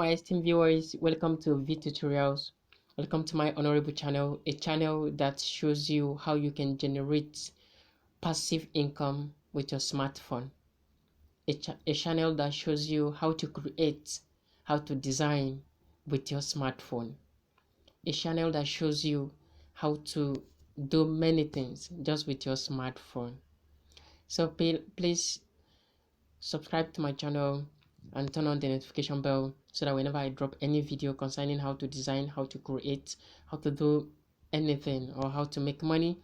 my esteemed viewers, welcome to V Tutorials. Welcome to my honorable channel, a channel that shows you how you can generate passive income with your smartphone. A channel that shows you how to create, how to design with your smartphone. A channel that shows you how to do many things just with your smartphone. So please subscribe to my channel and turn on the notification bell so that whenever I drop any video concerning how to design, how to create, how to do anything, or how to make money,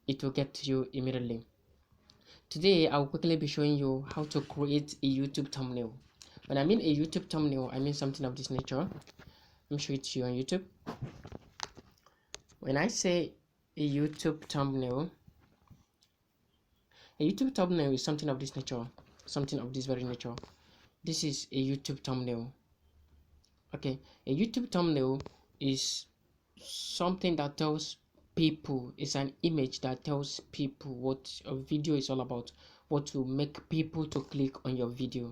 it will get to you immediately. Today I'll quickly be showing you how to create a YouTube thumbnail. When I mean a YouTube thumbnail, I mean something of this nature. Let me show it to you on YouTube. When I say a YouTube thumbnail is something of this nature, something of this very nature. This is a YouTube thumbnail. Okay, a YouTube thumbnail is something that tells people, it's an image that tells people what a video is all about, what will make people to click on your video.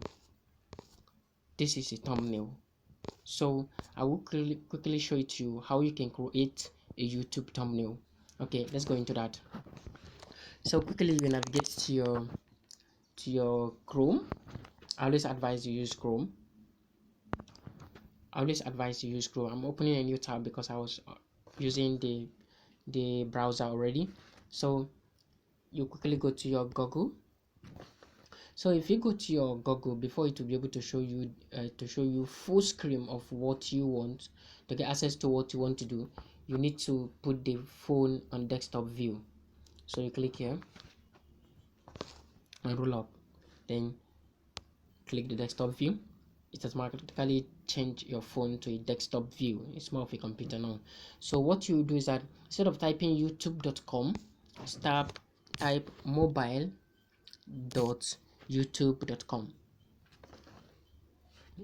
This is a thumbnail. So I will quickly show it to you how you can create a YouTube thumbnail. Okay, let's go into that. So quickly you navigate to your Chrome. I always advise you use Chrome. I'm opening a new tab because I was using the browser already. So you quickly go to your Google. So if you go to your Google, before it will be able to show you full screen of what you want, to get access to what you want to do, you need to put the phone on desktop view. So you click here and roll up, then click the desktop view. It automatically change your phone to a desktop view. It's more of a computer now. So what you do is that instead of typing youtube.com, type mobile.youtube.com.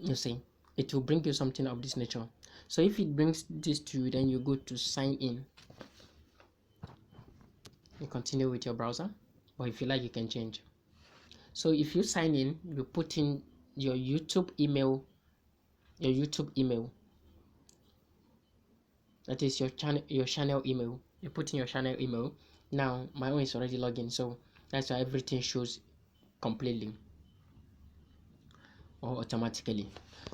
You see, it will bring you something of this nature. So if it brings this to you, then you go to sign in. You continue with your browser, or if you like, you can change. So if you sign in, you put in your YouTube email, that is your channel email. You put in your channel email. Now my own is already logged in, so that's why everything shows completely or automatically.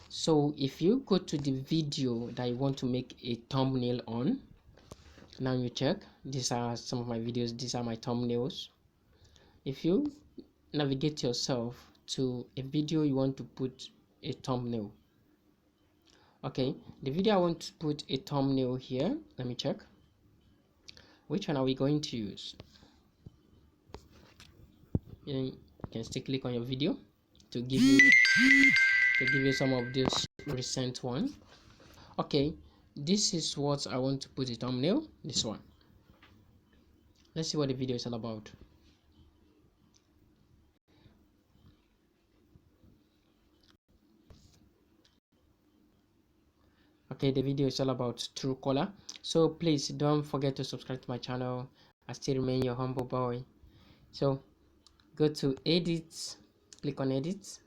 So if you go to the video that you want to make a thumbnail on, now you check, these are some of my videos, these are my thumbnails. If you navigate yourself to a video you want to put a thumbnail, okay, the video I want to put a thumbnail here, let me check which one are we going to use. You can still click on your video to give you some of this recent one. Okay, this is what I want to put a thumbnail, this one. Let's see what the video is all about. Okay, the video is all about Truecaller. So please don't forget to subscribe to my channel. I still remain your humble boy. So go to edit, click on edit.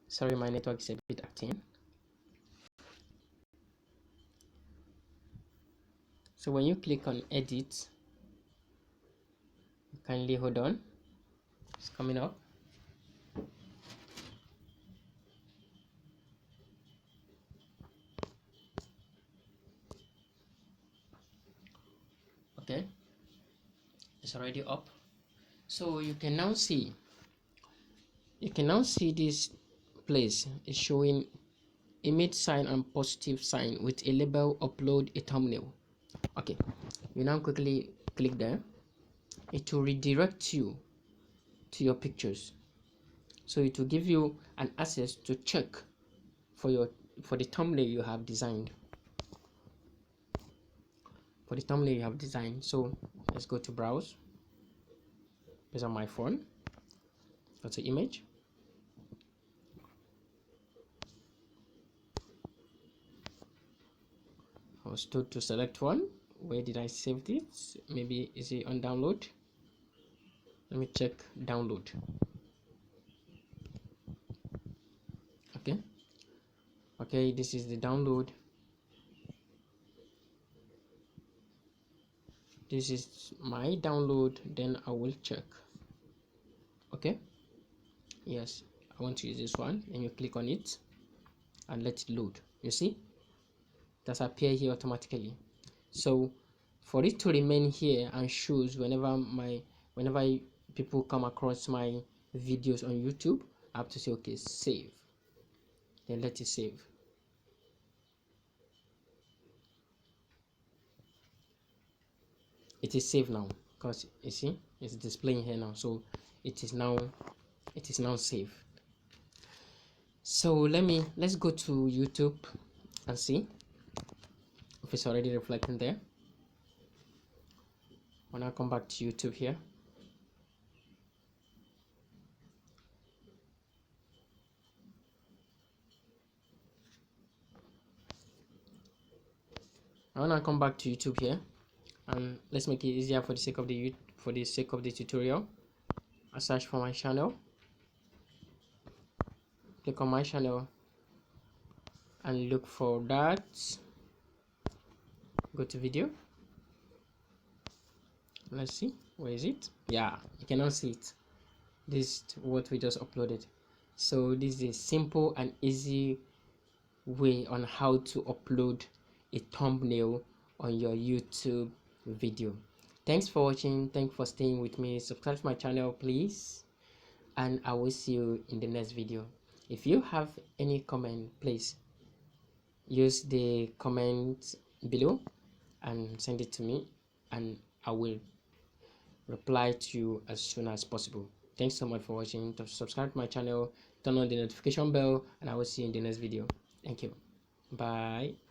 Sorry, my network is a bit acting. So when you click on edit, kindly hold on, it's coming up. Okay, it's already up. So you can now see this place is showing image sign and positive sign with a label upload a thumbnail. Okay, you now quickly click there. It will redirect you to your pictures, so it will give you an access to check for the thumbnail you have designed. So let's go to browse. Based on my phone, go to image. I was told to select one. Where did I save it? Maybe is it on download? Let me check download. Okay, this is the download. This is my download. Then I will check. Okay, yes, I want to use this one, and you click on it and let it load. You see, that's appear here automatically. So for it to remain here and shows whenever people come across my videos on YouTube, I have to say okay, save, then let it save. It is saved now, because you see it's displaying here now, so it is now saved. So let's go to YouTube and see if it's already reflecting there. When I come back to YouTube here, I want to come back to YouTube here, and let's make it easier for the sake of the tutorial. I search for my channel, click on my channel and look for that. Go to video. Let's see, where is it? Yeah, you cannot see it. This is what we just uploaded. So this is a simple and easy way on how to upload a thumbnail on your YouTube video. Thanks for watching. Thanks for staying with me. Subscribe to my channel, please, and I will see you in the next video. If you have any comment, please use the comment below and send it to me, and I will reply to you as soon as possible. Thanks so much for watching. Subscribe to my channel, turn on the notification bell, and I will see you in the next video. Thank you. Bye.